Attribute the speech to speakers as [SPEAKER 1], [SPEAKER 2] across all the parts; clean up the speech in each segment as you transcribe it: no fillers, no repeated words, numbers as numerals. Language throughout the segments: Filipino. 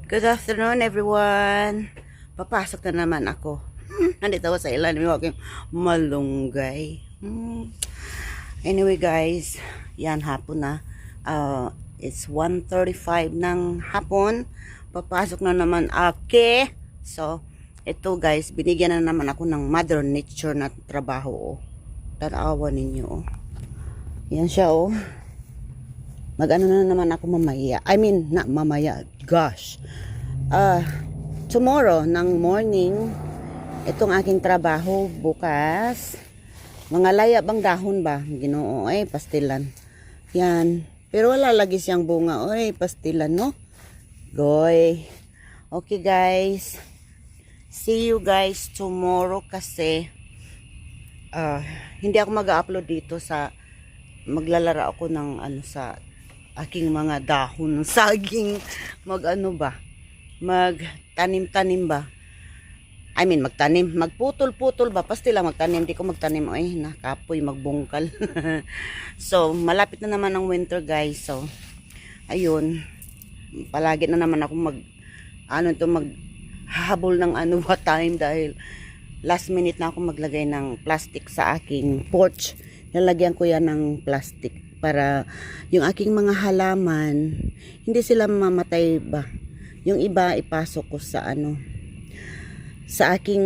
[SPEAKER 1] Good afternoon, everyone. Papasok na naman ako. Nandito ako sa ilan. May aking malunggay. Anyway, guys. Yan, hapon na. It's 1:35 ng hapon. Papasok na naman ako. So, ito guys, binigyan na naman ako ng Mother Nature na trabaho. Tanawa ninyo. Yan siya, oh. Mag-ano na naman ako mamaya. I mean, not mamaya. Gosh. Tomorrow, ng morning, itong aking trabaho bukas. Mga layab ang dahon ba? Ginoo, ay, pastilan. Yan. Pero wala lagi siyang bunga. Ay, pastilan, no? Goy. Okay, guys. See you guys tomorrow kasi hindi ako mag-upload dito sa maglalara ako ng ano sa aking mga dahon ng saging, magtanim-tanim ba. I mean, magputol-putol ba, pastila magtanim, di ko magtanim, ay nakapoy, magbungkal. So, malapit na naman ang winter, guys. So, ayun, palagi na naman ako maghabol ng time dahil last minute na ako maglagay ng plastic sa aking porch. Nalagyan ko yan ng plastic para yung aking mga halaman hindi sila mamatay ba. Yung iba ipasok ko sa sa aking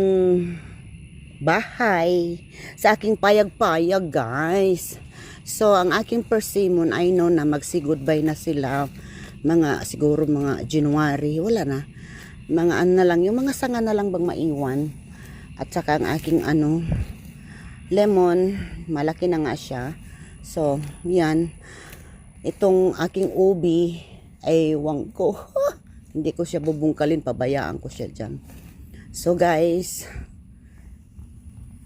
[SPEAKER 1] bahay, sa aking payag-payag, guys. So ang aking persimmon, I know na magsi-goodbye na sila siguro mga January, wala na, mga na lang, yung mga sanga na lang bang maiwan. At saka ang aking lemon, malaki na nga siya. So, yan. Itong aking ubi ay wang ko. Hindi ko siya bubungkalin, pabayaan ko siya dyan. So, guys,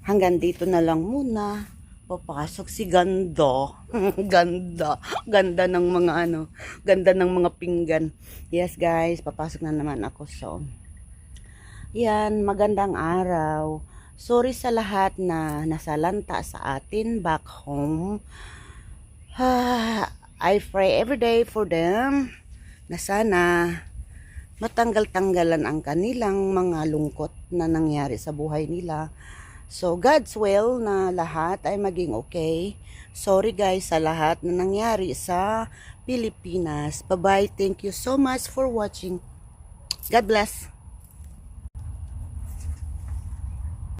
[SPEAKER 1] hanggang dito na lang muna. Papasok si Ganda. Ganda ng mga ganda ng mga pinggan. Yes, guys, papasok na naman ako. So, yan, magandang araw. Sorry sa lahat na nasalanta sa atin back home. I pray every day for them na sana matanggal-tanggalan ang kanilang mga lungkot na nangyari sa buhay nila. So, God's will na lahat ay maging okay. Sorry guys sa lahat na nangyari sa Pilipinas. Bye-bye. Thank you so much for watching. God bless.